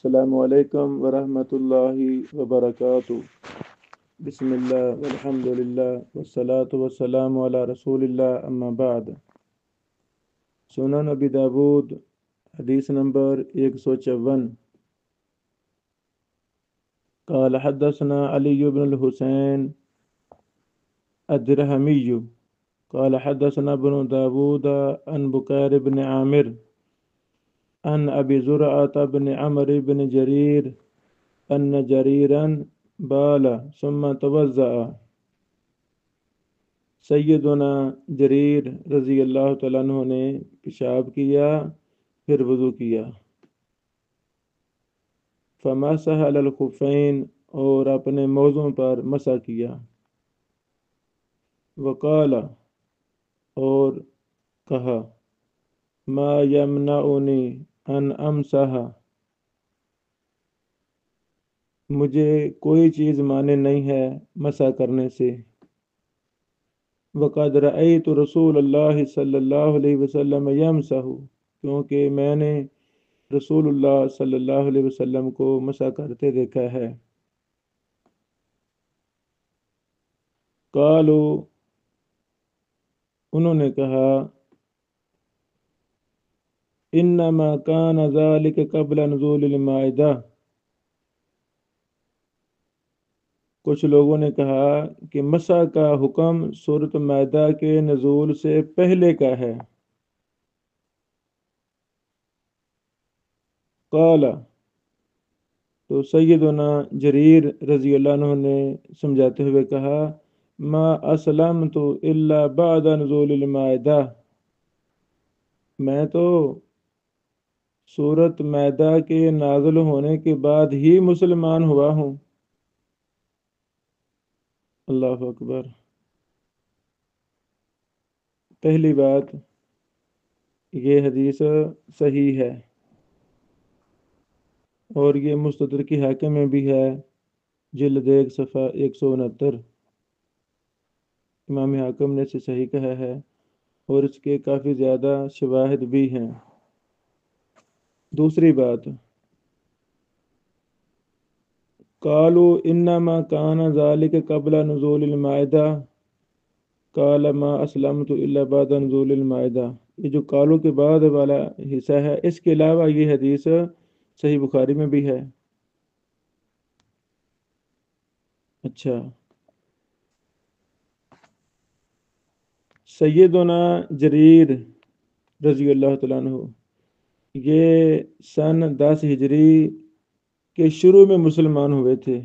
السلام علیکم ورحمۃ اللہ وبرکاتہ۔ بسم اللہ والحمد للہ والصلاة والسلام علی رسول اللہ، اما بعد۔ سنن ابی داود حدیث نمبر 154۔ قال حدثنا علی بن الحسین الدرہمی قال حدثنا ابن داود عن بکیر بن عامر عن ابی زرعة بن عمرو بن جریر ان جریرا بال ثم توضأ۔ سیدنا جریر رضی اللہ تعالیٰ عنہ نے پیشاب کیا پھر وضو کیا، فمسح علی الخفین اور اپنے موزوں پر مسح کیا، وقال اور کہا ما یمنعنی ان امسح، مجھے کوئی چیز مانع نہیں ہے مسح کرنے سے، وقد رأیت رسول اللہ صلی اللہ علیہ وسلم یمسح، کیونکہ میں نے رسول اللہ صلی اللہ علیہ وسلم کو مسح کرتے دیکھا ہے۔ قالوا، انہوں نے کہا انما کان ذلک قبل نزول المائدہ، کچھ لوگوں نے کہا کہ مسح کا حکم سورۃ مائدہ کے نزول سے پہلے کا ہے۔ قال، تو سیدنا جریر رضی اللہ عنہ نے سمجھاتے ہوئے کہا ما اسلمت الا بعد نزول المائدہ، میں تو سورۃ مائدہ کے نازل ہونے کے بعد ہی مسلمان ہوا ہوں۔ اللہ اکبر۔ پہلی بات، یہ حدیث صحیح ہے اور یہ مستدرک حاکم میں بھی ہے، جلد 1 صفحہ 169۔ امام حاکم نے اسے صحیح کہا ہے اور اس کے کافی زیادہ شواہد بھی ہیں۔ دوسری بات، قالوا انما کان ذلک قبل نزول المائدہ قال ما اسلمت الا بعد نزول المائدہ، یہ جو قالوا کے بعد والا حصہ ہے، اس کے علاوہ یہ حدیث صحیح بخاری میں بھی ہے۔ اچھا، سیدنا جریر رضی اللہ تعالیٰ عنہ یہ سن 10 ہجری کے شروع میں مسلمان ہوئے تھے،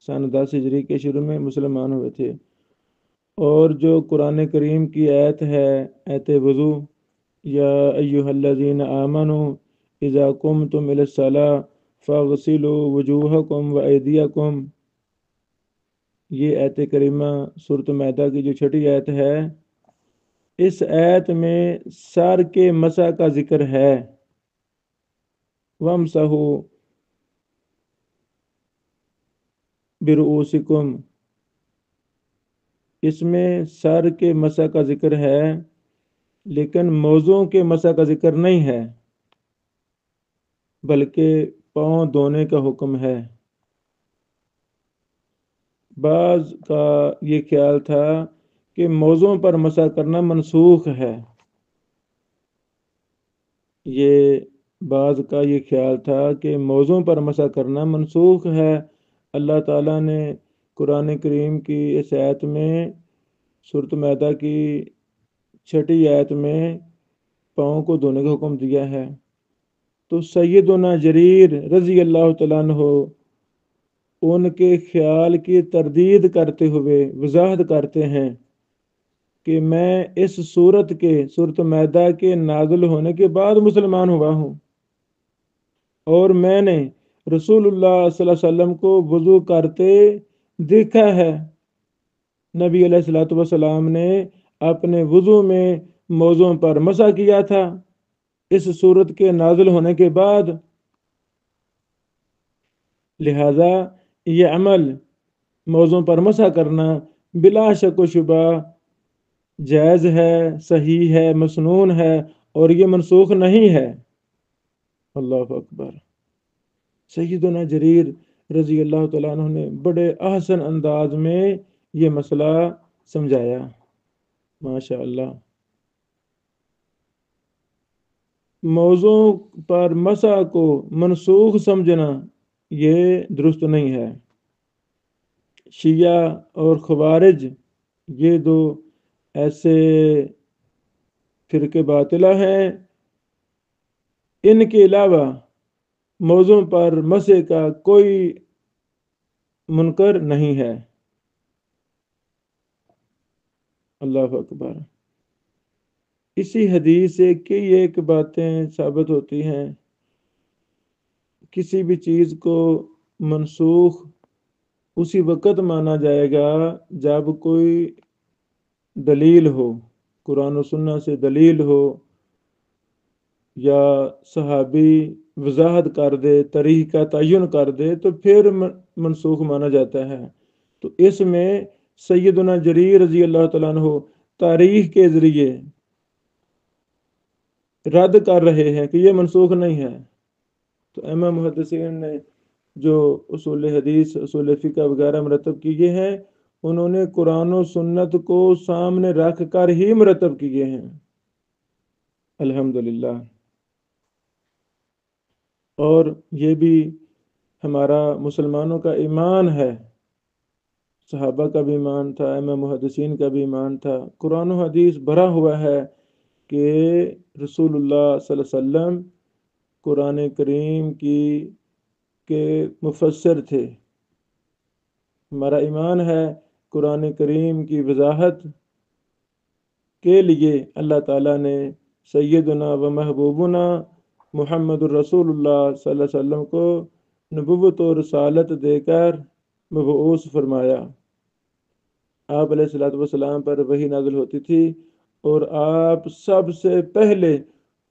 سن 10 ہجری کے شروع میں مسلمان ہوئے تھے، اور جو قرآن کریم کی آیت ہے، آیت وضو، یا ایہا الذین آمنوا اذا قمتم الی الصلاۃ فاغسلوا وجوہکم وایدیکم، یہ آیت کریمہ سورۃ مائدہ کی جو چھٹی آیت ہے، اس آیت میں سر کے مسح کا ذکر ہے۔ وامسحوا برؤوسکم، اس میں سر کے مسح کا ذکر ہے لیکن موضوع کے مسح کا ذکر نہیں ہے، بلکہ پاؤں دھونے کا حکم ہے۔ بعض کا یہ خیال تھا کہ موضوع پر مسح کرنا منسوخ ہے، بعض کا یہ خیال تھا کہ موضوع پر مسح کرنا منسوخ ہے۔ اللہ تعالیٰ نے قرآن کریم کی اس آیت میں، سورۃ مائدہ کی چھٹی آیت میں پاؤں کو دھونے کا حکم دیا ہے۔ تو سیدنا جریر رضی اللہ تعالیٰ عنہ ان کے خیال کی تردید کرتے ہوئے وضاحت کرتے ہیں کہ میں اس سورۃ مائدہ کے نازل ہونے کے بعد مسلمان ہوا ہوں، اور میں نے رسول اللہ صلی اللہ علیہ وسلم کو وضو کرتے دیکھا ہے۔ نبی علیہ الصلوۃ والسلام نے اپنے وضو میں موضوع پر مسح کیا تھا اس سورت کے نازل ہونے کے بعد، لہذا یہ عمل موضوع پر مسح کرنا بلا شک و شبہ جائز ہے، صحیح ہے، مسنون ہے، اور یہ منسوخ نہیں ہے۔ اللہ اکبر۔ سیدنا جریر رضی اللہ تعالیٰ عنہ نے بڑے احسن انداز میں یہ مسئلہ سمجھایا، ماشاء اللہ۔ موضوع پر مسح کو منسوخ سمجھنا یہ درست نہیں ہے۔ شیعہ اور خوارج یہ دو ایسے فرقے باطلہ ہیں، ان کے علاوہ موضوع پر مسح کا کوئی منکر نہیں ہے۔ اللہ اکبر۔ اسی حدیث سے کئی ایک باتیں ثابت ہوتی ہیں۔ کسی بھی چیز کو منسوخ اسی وقت مانا جائے گا جب کوئی دلیل ہو، قرآن و سنت سے دلیل ہو، یا صحابی وضاحت کر دے، تاریخ کا تعین کر دے، تو پھر منسوخ مانا جاتا ہے۔ تو اس میں سیدنا جریر رضی اللہ تعالیٰ عنہ تاریخ کے ذریعے رد کر رہے ہیں کہ یہ منسوخ نہیں ہے۔ تو امام محدثین نے جو اصول حدیث، اصول فقہ وغیرہ مرتب کیے ہیں، انہوں نے قرآن و سنت کو سامنے رکھ کر ہی مرتب کیے ہیں، الحمدللہ۔ اور یہ بھی ہمارا مسلمانوں کا ایمان ہے، صحابہ کا بھی ایمان تھا، امام محدثین کا بھی ایمان تھا، قرآن و حدیث بھرا ہوا ہے کہ رسول اللہ صلی اللہ علیہ وسلم قرآن کریم کے مفسر تھے۔ ہمارا ایمان ہے قرآن کریم کی وضاحت کے لیے اللہ تعالیٰ نے سیدنا و محبوبنا محمد الرسول اللہ صلی اللہ علیہ وسلم کو نبوت و رسالت دے کر مبعوث فرمایا۔ آپ علیہ الصلوۃ والسلام پر وحی نازل ہوتی تھی، اور آپ سب سے پہلے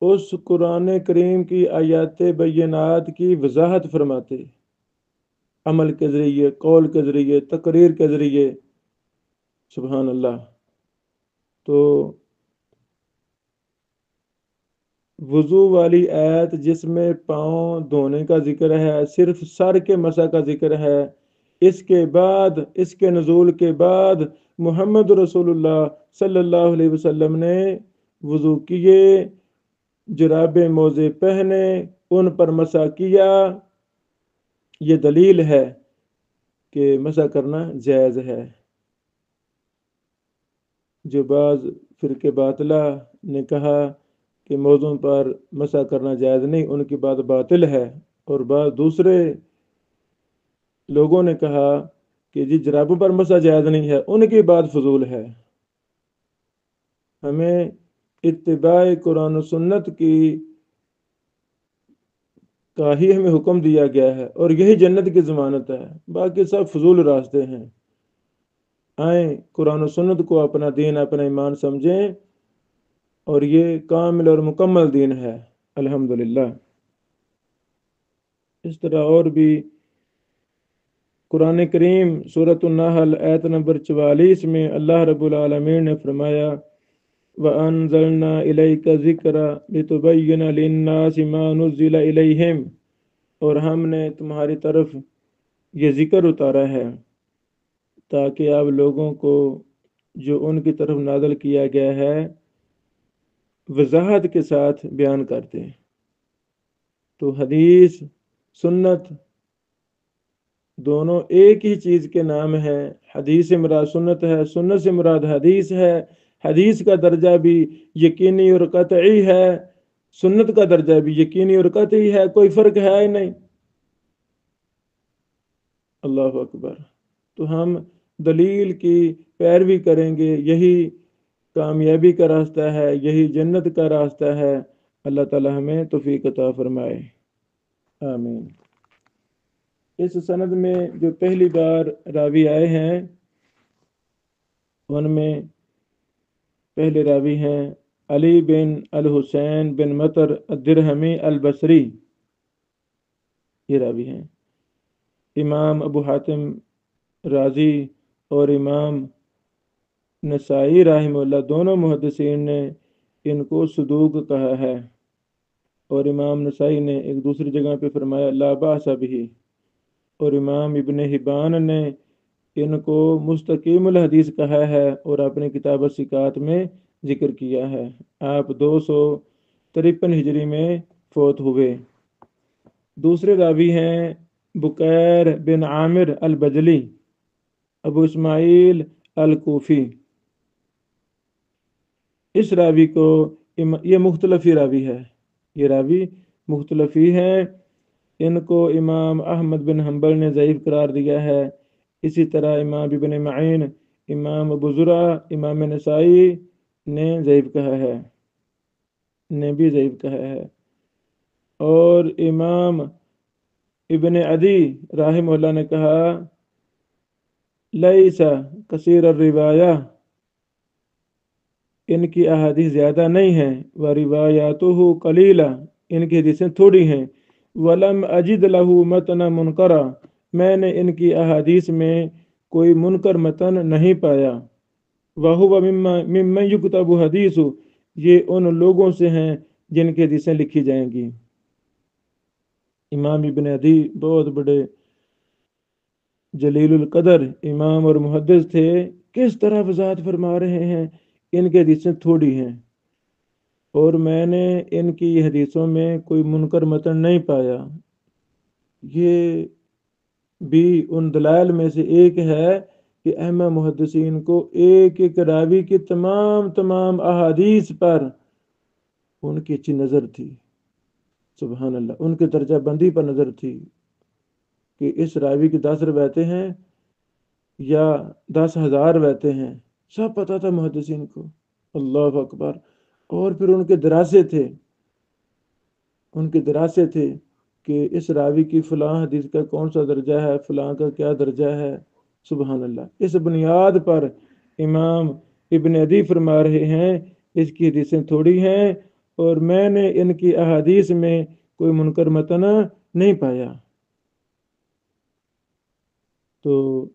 اس قرآن کریم کی آیات بینات کی وضاحت فرماتے، عمل کے ذریعے، قول کے ذریعے، تقریر کے ذریعے، سبحان اللہ۔ تو وضو والی آیت جس میں پاؤں دھونے کا ذکر ہے، صرف سر کے مسح کا ذکر ہے، اس کے بعد، اس کے نزول کے بعد محمد رسول اللہ صلی اللہ علیہ وسلم نے وضو کیے، جراب موزے پہنے، ان پر مسح کیا۔ یہ دلیل ہے کہ مسح کرنا جائز ہے۔ جو بعض فرقے باطلہ نے کہا کہ موضوع پر مسح کرنا جائز نہیں، ان کی بات باطل ہے، اور بعض دوسرے لوگوں نے کہا کہ جی جرابوں پر مسح جائز نہیں ہے، ان کی بات فضول ہے۔ ہمیں اتباع قرآن و سنت کا ہی ہمیں حکم دیا گیا ہے، اور یہی جنت کی ضمانت ہے، باقی سب فضول راستے ہیں۔ آئیں قرآن و سنت کو اپنا دین، اپنا ایمان سمجھیں، اور یہ کامل اور مکمل دین ہے، الحمدللہ۔ اس طرح اور بھی قرآن کریم سورۃ النحل آیت نمبر 44 میں اللہ رب العالمین نے فرمایا، وَأَنزَلْنَا إِلَيْكَ الذِّكْرَ لِتُبَيِّنَ لِلنَّاسِ مَا نُزِّلَ إِلَيْهِمْ، اور ہم نے تمہاری طرف یہ ذکر اتارا ہے تاکہ آپ لوگوں کو جو ان کی طرف نازل کیا گیا ہے وضاحت کے ساتھ بیان کرتے ہیں۔ تو حدیث، سنت دونوں ایک ہی چیز کے نام ہے۔ حدیث سے مراد سنت ہے، سنت سے مراد حدیث ہے۔ حدیث کا درجہ بھی یقینی اور قطعی ہے، سنت کا درجہ بھی یقینی اور قطعی ہے، کوئی فرق ہے ہی نہیں۔ اللہ اکبر۔ تو ہم دلیل کی پیروی کریں گے، یہی کامیابی کا راستہ ہے، یہی جنت کا راستہ ہے۔ اللہ تعالی ہمیں توفیق عطا فرمائے، آمین۔ اس سند میں جو پہلی بار راوی آئے ہیں، ان میں پہلے راوی ہیں علی بن الحسین بن مطر الدرہمی البصری، یہ راوی ہیں۔ امام ابو حاتم رازی اور امام نسائی رحمہ اللہ دونوں محدثین نے ان کو صدوق کہا ہے، اور امام نسائی نے ایک دوسری جگہ پہ فرمایا لا باس بہ، اور امام ابن حبان نے ان کو مستقیم الحدیث کہا ہے اور اپنی کتاب الثقات میں ذکر کیا ہے۔ آپ 253 ہجری میں فوت ہوئے۔ دوسرے راوی ہیں بکیر بن عامر البجلی، ابو اسماعیل الکوفی۔ اس راوی کو یہ مختلفی راوی ہے، یہ راوی مختلفی ہے، ان کو امام احمد بن حنبل نے ضعیف قرار دیا ہے، اسی طرح امام ابن معین، امام ابو زرع، امام نسائی نے ضعیف کہا ہے، اور امام ابن عدی رحمہ اللہ نے کہا لیس کثیر الروایہ، ان کی احادیث زیادہ نہیں ہیں، وروایاتہ قلیلہ، ان کی حدیثیں تھوڑی ہیں، ولم اجد لہ متن منکرا، میں نے ان کی احادیث میں کوئی منکر متن نہیں پایا، وہو ممن یکتب حدیث، یہ ان لوگوں سے ہیں جن کی حدیثیں لکھی جائیں گی۔ امام ابن عدی بہت بڑے جلیل القدر امام اور محدث تھے، کس طرح وضاحت فرما رہے ہیں ان کی حدیثیں تھوڑی ہیں، اور میں نے ان کی حدیثوں میں کوئی منکر متن نہیں پایا۔ یہ بھی ان دلائل میں سے ایک ہے کہ ائمہ محدثین کو ایک ایک راوی کی تمام احادیث پر ان کی اچھی نظر تھی، سبحان اللہ، ان کی درجہ بندی پر نظر تھی کہ اس راوی کی 10 روایتیں ہیں یا 10,000 روایتیں ہیں، سب پتہ تھا محدثین کو، اللہ اکبر۔ اور پھر ان کے دراسے تھے کہ اس راوی کی فلاں حدیث کا کون سا درجہ ہے، فلاں کا کیا درجہ ہے، سبحان اللہ۔ اس بنیاد پر امام ابن عدی فرما رہے ہیں اس کی حدیثیں تھوڑی ہیں اور میں نے ان کی احادیث میں کوئی منکر متن نہیں پایا۔ تو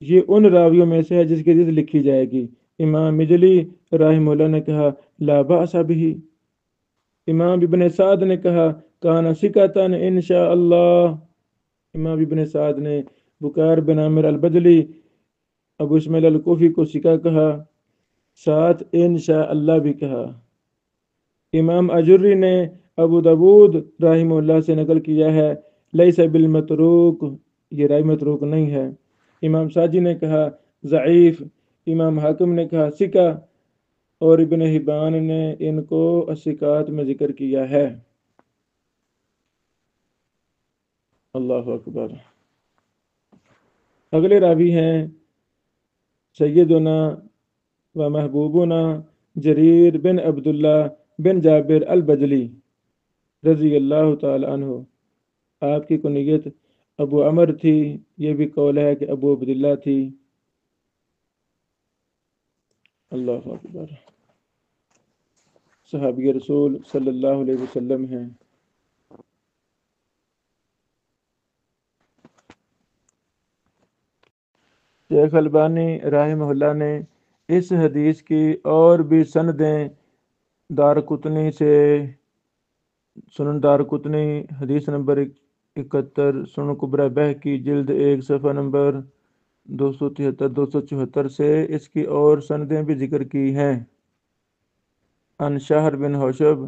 یہ ان راویوں میں سے ہے جس کی حدیث لکھی جائے گی۔ امام مجلی رحمہ اللہ نے کہا لا باس بہ، امام ابن سعد نے کہا کان ثقۃ انشاء اللہ، امام ابن سعد نے بکیر بن عامر البجلی ابو اسماعیل الکوفی کو ثقہ کہا، ساتھ انشاء اللہ بھی کہا۔ امام اجری نے ابو داود رحمہ اللہ سے نقل کیا ہے لیس بالمتروک، یہ راوی متروک نہیں ہے۔ امام ساجی نے کہا ضعیف، امام حاکم نے کہا ثقہ، اور ابن حبان نے ان کو الثقات میں ذکر کیا ہے۔ اللہ اکبر۔ اگلے راوی ہیں سیدنا و محبوبنا جریر بن عبداللہ بن جابر البجلی رضی اللہ تعالی عنہ، آپ کی کنیت ابو عمر تھی، یہ بھی قول ہے کہ ابو عبداللہ تھی۔ اللہ اکبر، صحابی رسول صلی اللہ علیہ وسلم ہیں۔ شیخ البانی رحمہ اللہ نے اس حدیث کی اور بھی سندیں دارقطنی سے، سنن دارقطنی حدیث نمبر 71، سنن کبری بہقی جلد 1 صفحہ نمبر 273-274 سے اس کی اور سندیں بھی ذکر کی ہیں۔ ان شہر بن حوشب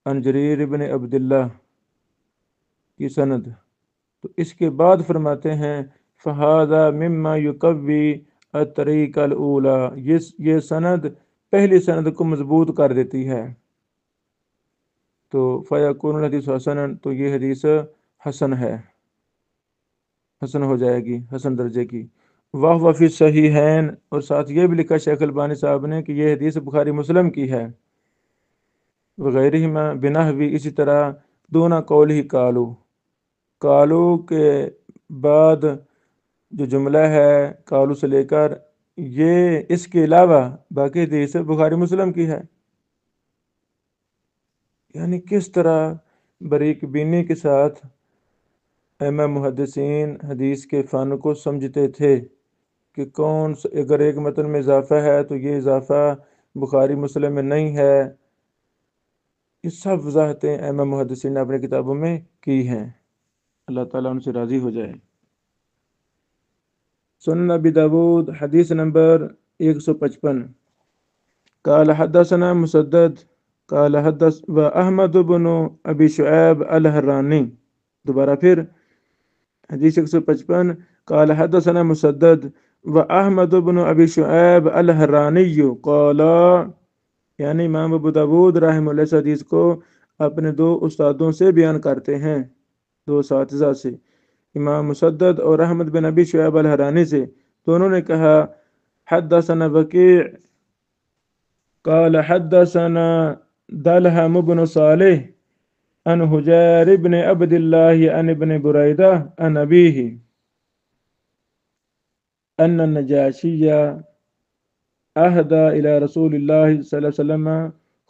ان جریر بن عبداللہ کی سند، تو اس کے بعد فرماتے ہیں فہذا مما یقوی الطریق الاولی، یہ سند پہلی سند کو مضبوط کر دیتی ہے، تو فیکون الحدیث حسن، تو یہ حدیث حسن ہے، حسن ہو جائے گی، حسن درجے کی۔ واہ فی صحیحین، اور ساتھ یہ بھی لکھا شیخ البانی صاحب نے کہ یہ حدیث بخاری مسلم کی ہے، وغیرہما بنحوی، اسی طرح دون قول ہی کالو کے بعد جو جملہ ہے کالو سے لے کر، یہ اس کے علاوہ باقی حدیث بخاری مسلم کی ہے۔ یعنی کس طرح باریک بینی کے ساتھ ائمہ محدثین حدیث کے فن کو سمجھتے تھے کہ اگر ایک متن میں اضافہ ہے تو یہ اضافہ بخاری مسلم میں نہیں ہے، یہ سب وضاحتیں ائمہ محدثین نے اپنی کتابوں میں کی ہیں، اللہ تعالیٰ ان سے راضی ہو جائے۔ سنن ابی داود حدیث نمبر 155 قال حدثنا مسدد قال حدث و احمد بن ابی شعیب الحرانی، دوبارہ پھر حدیث 155 قال حدثنا مسدد و احمد بن ابی شعیب الحرانی قال، یعنی امام ابو داود رحمہ اللہ اس حدیث کو اپنے دو استادوں سے بیان کرتے ہیں، دو اساتذہ سے، امام مسدد اور احمد بن ابی شعیب الحرانی سے، دونوں نے کہا حدثنا وکیع قال حدثنا دلہم بن صالح عن حجیر بن عبد اللہ عن ابن بریدہ عن ابیہ ان النجاشی اہدى الى رسول اللہ صلی اللہ علیہ وسلم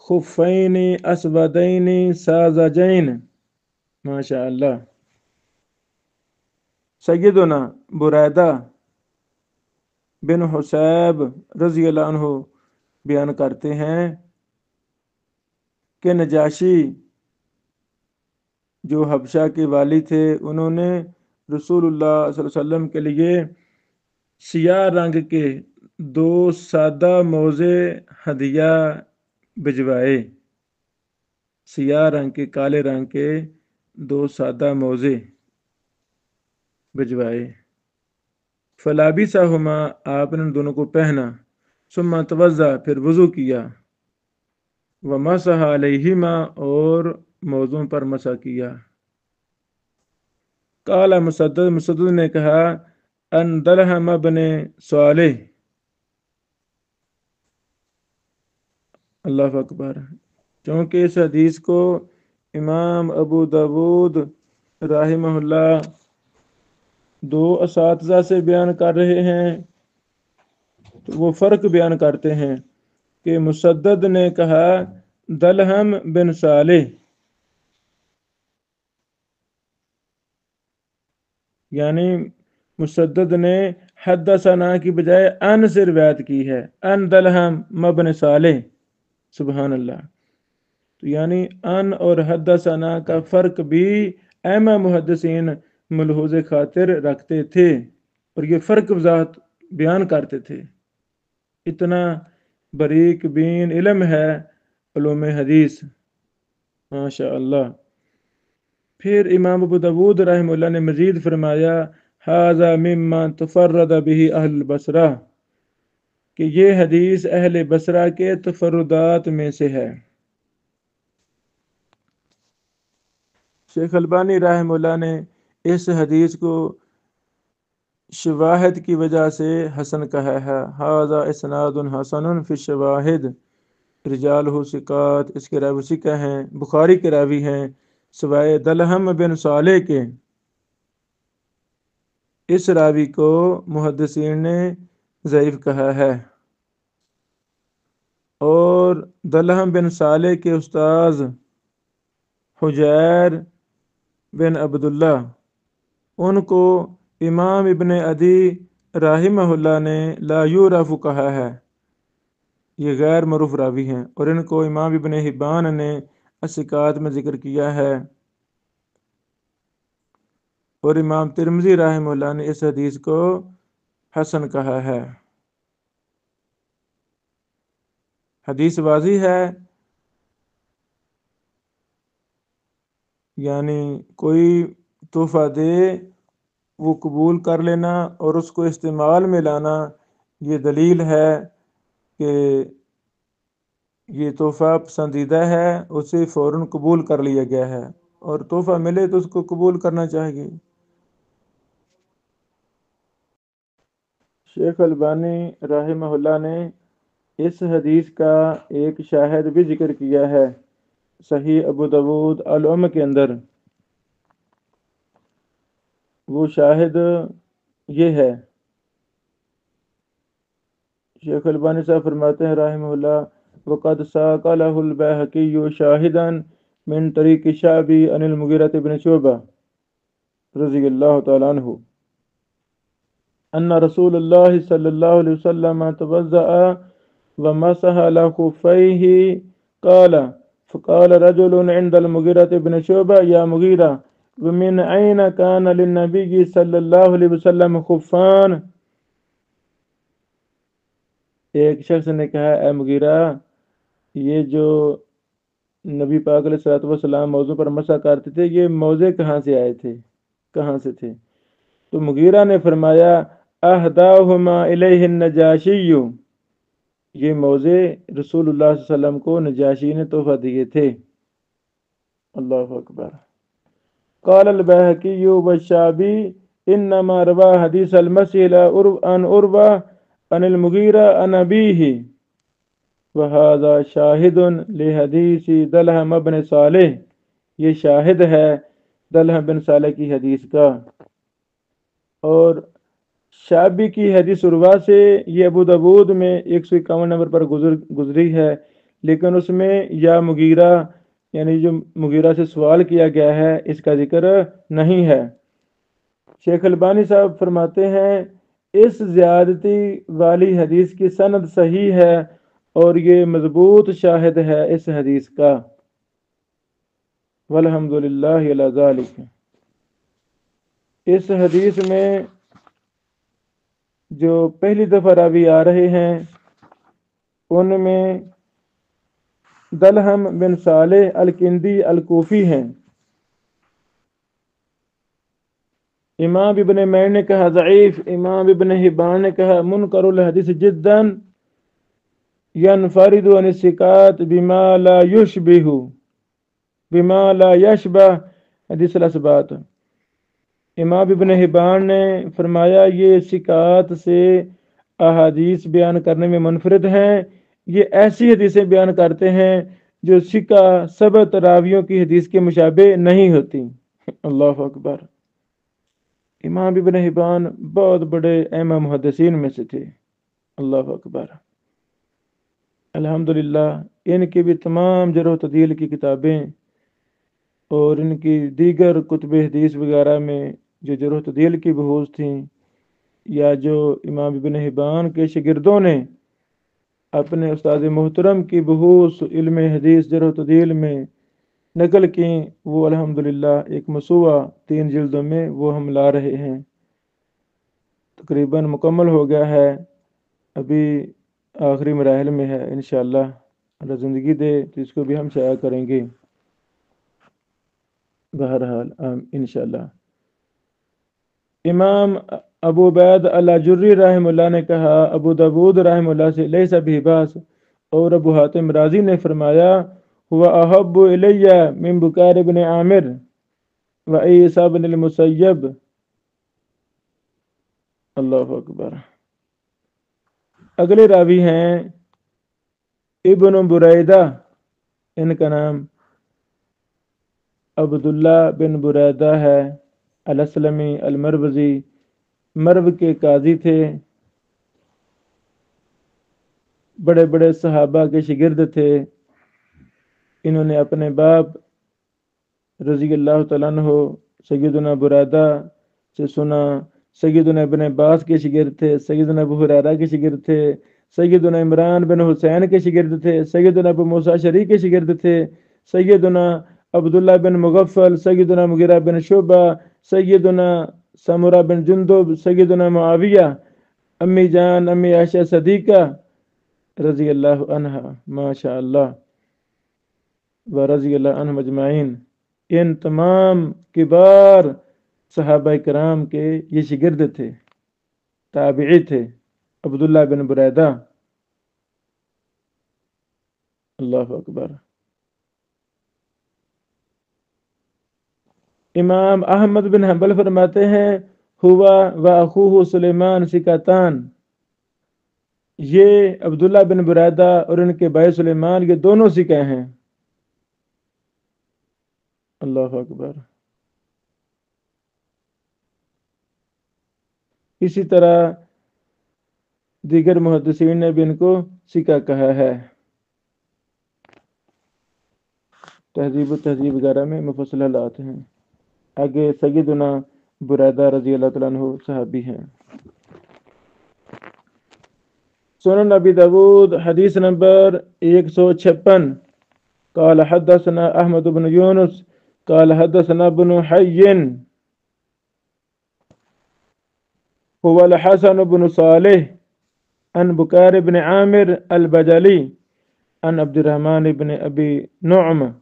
خفین اسودین ساذجین، ماشاء اللہ۔ سیدنا بریدہ بن حصیب رضی اللہ عنہ بیان کرتے ہیں کہ نجاشی جو حبشہ کے والی تھے، انہوں نے رسول اللہ صلی اللہ علیہ وسلم کے لیے سیاہ رنگ کے دو سادہ موزے ہدیہ بھجوائے، سیاہ رنگ کے کالے رنگ کے دو سادہ موزے بھجوائے، فلابسہما آپ نے ان دونوں کو پہنا، ثم توضا پھر وضو کیا، ومسح علیہما اور موضوع پر مسح کیا۔ قال مسدد نے کہا ان دلہم بن صالح، اللہ اکبر، چونکہ اس حدیث کو امام ابو داود رحمہ اللہ دو اساتذہ سے بیان کر رہے ہیں، تو وہ فرق بیان کرتے ہیں کہ مسدد نے کہا دلہم بن صالح، یعنی مسدد نے حدثنا کی بجائے ان سے روایت کی ہے، ان دلہم مبن صالح، سبحان اللہ۔ تو یعنی ان اور حدثنا کا فرق بھی ائمہ محدثین ملحوظ خاطر رکھتے تھے، اور یہ فرق وضاحت بیان کرتے تھے۔ اتنا باریک بین علم ہے علوم حدیث، ماشاء اللہ۔ پھر امام ابو داود رحمہ اللہ نے مزید فرمایا ھذا مما تفرد به اہل البصرہ، کہ یہ حدیث اہل بصرہ کے تفردات میں سے ہے۔ شیخ البانی رحمہ اللہ نے اس حدیث کو شواہد کی وجہ سے حسن کہا ہے، ھذا اسناد حسن فی الشواہد رجالہ ثقات، اس کے راوی ثقہ ہیں، بخاری کے راوی ہیں سوائے دلہم بن صالح کے۔ اس راوی کو محدثین نے ضعیف کہا ہے، اور دلہم بن صالح کے استاذ حجیر بن عبداللہ، ان کو امام ابن عدی رحمہ اللہ نے لا یعرف کہا ہے، یہ غیر معروف راوی ہیں، اور ان کو امام ابن حبان نے الثقات میں ذکر کیا ہے، اور امام ترمذی رحمہ اللہ نے اس حدیث کو حسن کہا ہے۔ حدیث واضح ہے، یعنی کوئی تحفہ دے وہ قبول کر لینا اور اس کو استعمال میں لانا، یہ دلیل ہے کہ یہ تحفہ پسندیدہ ہے، اسے فوراً قبول کر لیا گیا ہے، اور تحفہ ملے تو اس کو قبول کرنا چاہیے۔ شیخ البانی رحمہ اللہ نے اس حدیث کا ایک شاہد بھی ذکر کیا ہے صحیح ابو داود الام کے اندر، وہ شاہد یہ ہے، شیخ البانی صاحب فرماتے ہیں رحمہ اللہ وقد ساق له البيهقي شاهدا من طریق شعبی عن المغیرة بن شعبہ رضی اللہ تعالی عنہ ان رسول اللہ صلی اللہ علیہ وسلم توضأ ومسح على خفيه قال فقال رجل عند المغيرة بن شعبة يا مغيرة ومن أين كان للنبي صلی اللہ علیہ وسلم خفان؟ ایک شخص نے کہا اے مغیرہ، یہ جو نبی پاک علیہ الصلوۃ والسلام موضوع پر مسح کرتے تھے، یہ موزے کہاں سے آئے تھے، کہاں سے تھے؟ تو مغیرہ نے فرمایا اہداہما الیہ النجاشی، یہ موزے رسول اللہ صلی اللہ علیہ وسلم کو نجاشی نے تحفہ دیے تھے۔ اللہ اکبر۔ قال البيهقي والشعبي انما روى حديث المسح عن عروة عن المغيرة عن أبيه وهذا شاہد لحدیث دلہم بن صالح، یہ شاہد ہے دلہم بن صالح کی حدیث کا۔ اور شعبی کی حدیث عروہ سے یہ ابو داود میں 151 نمبر پر گزری ہے، لیکن اس میں یا مغیرہ یعنی جو مغیرہ سے سوال کیا گیا ہے اس کا ذکر نہیں ہے۔ شیخ البانی صاحب فرماتے ہیں اس زیادتی والی حدیث کی سند صحیح ہے اور یہ مضبوط شاہد ہے اس حدیث کا۔ والحمدللہ علی ذالک۔ اس حدیث میں جو پہلی دفعہ راوی آ رہے ہیں ان میں دلہم بن صالح الکندی الکوفی ہیں۔ امام ابن معین نے کہا ضعیف، امام ابن حبان نے کہا منکر الحدیث جدا، ينفرد عن الثقات بما لا يشبه حدیث الاثبات۔ امام ابن حبان نے فرمایا یہ ثقات سے احادیث بیان کرنے میں منفرد ہیں، یہ ایسی حدیثیں بیان کرتے ہیں جو ثقہ ثبت راویوں کی حدیث کے مشابہ نہیں ہوتی۔ اللہ اکبر۔ امام ابن حبان بہت بڑے ائمہ محدثین میں سے تھے۔ اللہ اکبر۔ الحمدللہ ان کی بھی تمام جرح و تعدیل کی کتابیں اور ان کی دیگر کتب حدیث وغیرہ میں جو جرح و تعدیل کی بحوث تھیں، یا جو امام ابن حبان کے شاگردوں نے اپنے استاد محترم کی بحوث علم حدیث جرح و تعدیل میں نقل کی، وہ الحمدللہ ایک مسوعہ 3 جلدوں میں وہ ہم لا رہے ہیں، تقریباً مکمل ہو گیا ہے، ابھی آخری مراحل میں ہے۔ انشاءاللہ اللہ زندگی دے تو اس کو بھی ہم شائع کریں گے بہرحال انشاءاللہ۔ امام ابو عبید الاجری رحمہ اللہ نے کہا ابو داود رحمہ اللہ سے لیس بہ باس، اور ابو حاتم رازی نے فرمایا ہوا احب الی من بکار بن عامر و عیسیٰ بن المسیب۔ اللہ اکبر۔ اگلے راوی ہیں ابن بریدہ، ان کا نام عبداللہ بن بریدہ ہے الاسلمی المروزی، مرو کے قاضی تھے، بڑے بڑے صحابہ کے شاگرد تھے۔ انہوں نے اپنے باپ رضی اللہ تعالیٰ عنہ سیدنا بریدہ سے سنا، سیدنا ابن عباس کے شاگرد تھے، سیدنا ابو ہریرہ کے شاگرد تھے، سیدنا عمران بن حسین کے شاگرد تھے، سیدنا ابو موسیٰ اشعری کے شاگرد تھے، سیدنا عبداللہ بن مغفل، سیدنا مغیرہ بن شعبہ، سیدنا سمرہ بن جندب، سیدنا معاویہ، امی جان امی عائشہ صدیقہ رضی اللہ عنہ، ماشاء اللہ و رضی اللہ عنہ مجمعین۔ ان تمام کبار صحابہ کرام کے یہ شاگرد تھے، تابعی تھے، عبداللہ بن بریدہ۔ اللہ اکبر۔ امام احمد بن حنبل فرماتے ہیں ہوا و اخوہ سلیمان ثقتان، یہ عبداللہ بن بریدہ اور ان کے بھائی سلیمان یہ دونوں ثقہ ہیں۔ اللہ اکبر۔ اسی طرح دیگر محدثین نے بھی ان کو ثقہ کہا ہے، تہذیب و تہذیب وغیرہ میں مفصل حالات ہیں۔ آگے سیدنا بریدہ رضی اللہ تعالیٰ عنہ صحابی ہیں۔ سنن نبی داود حدیث نمبر 156۔ قال حدثنا أحمد بن يونس قال حدثنا ابن حي هو الحسن بن صالح عن بكار بن عامر البجلي عن عبد الرحمن بن أبي نعمة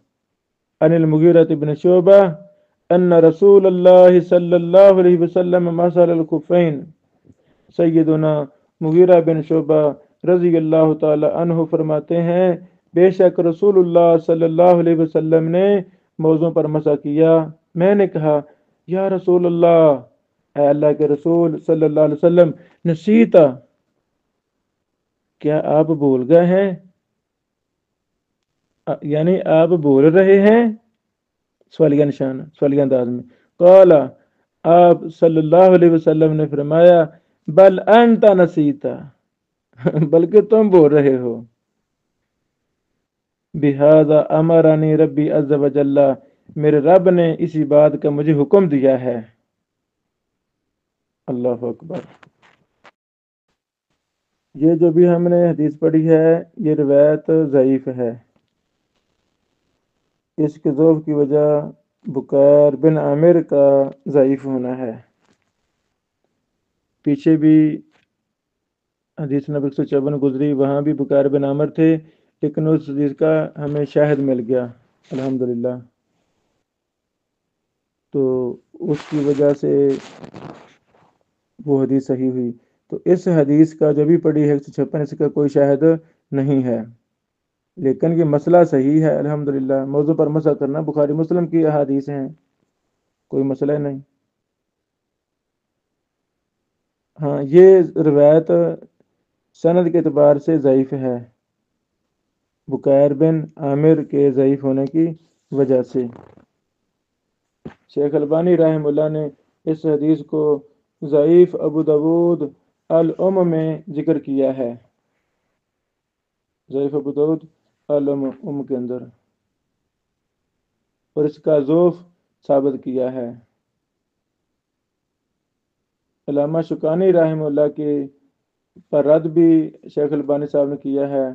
عن المغيرة بن شعبة أن رسول الله صلى الله عليه وسلم مسل الكفين. سیدنا مغیرہ بن شعبہ رضی اللہ تعالی عنہ فرماتے ہیں بے شک رسول اللہ صلی اللہ علیہ وسلم نے موزوں پر مسح کیا. میں نے کہا یا رسول اللہ، اے اللہ کے رسول صلی اللہ علیہ وسلم، نسیتا، کیا آپ بھول گئے ہیں؟ یعنی آپ بول رہے ہیں؟ سوالیہ نشان، سوالیہ انداز میں. قال، آپ صلی اللہ علیہ وسلم نے فرمایا بل انت نسیتا، بلکہ تم بول رہے ہو. بہذا امرنی ربی عز وجل، میرے رب نے اسی بات کا مجھے حکم دیا ہے. اللہ اکبر. یہ جو بھی ہم نے حدیث پڑھی ہے یہ روایت ضعیف ہے. اس کے ضعف کی وجہ بکیر بن عامر کا ضعیف ہونا ہے. پیچھے بھی حدیث نمبر 154 گزری، وہاں بھی بکیر بن عامر تھے، لیکن اس حدیث کا ہمیں شاہد مل گیا الحمدللہ. تو اس کی وجہ سے وہ حدیث صحیح ہوئی. تو اس حدیث کا جو بھی پڑھی ہے 156 اس کا کوئی شاہد نہیں ہے، لیکن یہ مسئلہ صحیح ہے الحمدللہ. موضوع پر مسح کرنا بخاری مسلم کی احادیث ہیں، کوئی مسئلہ نہیں. ہاں، یہ روایت سند کے اعتبار سے ضعیف ہے، بکیر بن عامر کے ضعیف ہونے کی وجہ سے. شیخ البانی رحمہ اللہ نے اس حدیث کو ضعیف ابو داود الام میں ذکر کیا ہے، ضعیف ابو داود الام کے اندر، اور اس کا ضعف ثابت کیا ہے. علامہ شکانی رحمہ اللہ کے پر رد بھی شیخ البانی صاحب نے کیا ہے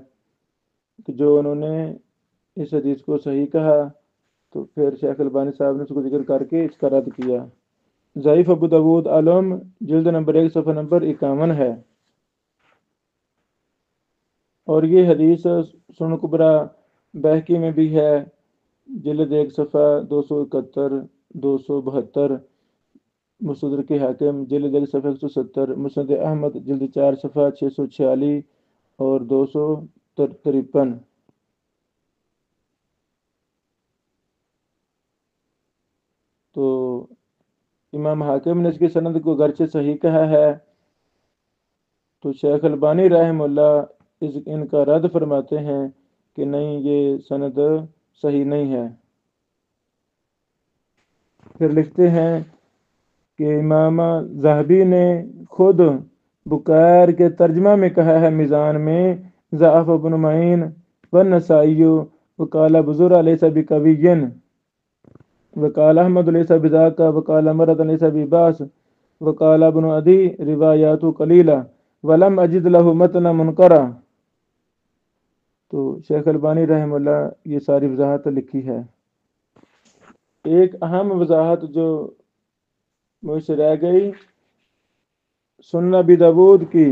کہ جو انہوں نے اس حدیث کو صحیح کہا، تو پھر شیخ البانی صاحب نے اس کو ذکر کر کے اس کا رد کیا. ضعیف ابو داود علم جلد نمبر 1 صفحہ نمبر 51 ہے. اور یہ حدیث سنن کبریٰ بہقی میں بھی ہے، جلد 1 صفحہ 271 272، مستدرک حاکم جلد 1 صفحہ 170، مسند احمد جلد 4 صفحہ 646 اور 253. تو امام حاکم نے اس کی سند کو گرچہ صحیح کہا ہے، تو شیخ البانی رحمہ اللہ ان کا رد فرماتے ہیں کہ نہیں، یہ سند صحیح نہیں ہے. پھر لکھتے ہیں کہ امام ذہبی نے خود بکیر کے ترجمہ میں کہا ہے میزان میں ضعف ابن معین والنسائی وقال بزر علیہ بقوی وقال احمد علیہ بذاک وقال مرد علیہ بباس وقال ابن عدی روایات قلیلہ ولم اجد له متن منکرا. تو شیخ البانی رحمہ اللہ یہ ساری وضاحت لکھی ہے. ایک اہم وضاحت جو مجھ سے رہ گئی، سنن ابی داود کی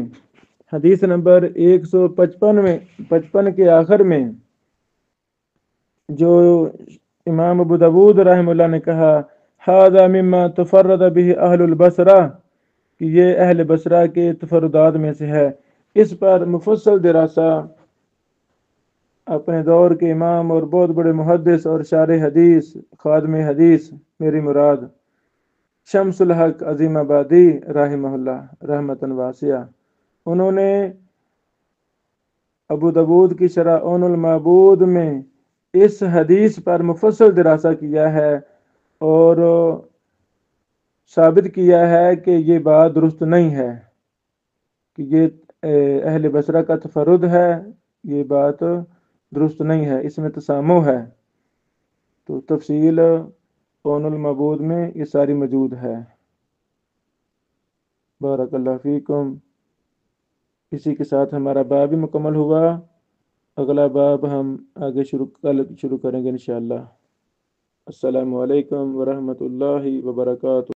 حدیث نمبر 155 کے آخر میں جو امام ابو داود رحمہ اللہ نے کہا ھذا مما تفرد به اہل البصرہ، کہ یہ اہل بصرہ کے تفردات میں سے ہے. اس پر مفصل دراسہ اپنے دور کے امام اور بہت بڑے محدث اور شارح حدیث، خادم حدیث میری مراد، شمس الحق عظیم آبادی رحمہ اللہ رحمتاً واسعہ، انہوں نے ابو داود کی شرح اون المعبود میں اس حدیث پر مفصل دراسہ کیا ہے اور ثابت کیا ہے کہ یہ بات درست نہیں ہے کہ یہ اہل بصرہ کا تفرد ہے، یہ بات درست نہیں ہے، اس میں تسامح ہے. تو تفصیل اون المعبود میں یہ ساری موجود ہے. بارک اللہ فیکم. اسی کے ساتھ ہمارا باب بھی مکمل ہوا. اگلا باب ہم آگے کل شروع کریں گے انشاءاللہ۔ السلام علیکم ورحمۃ اللہ وبرکاتہ۔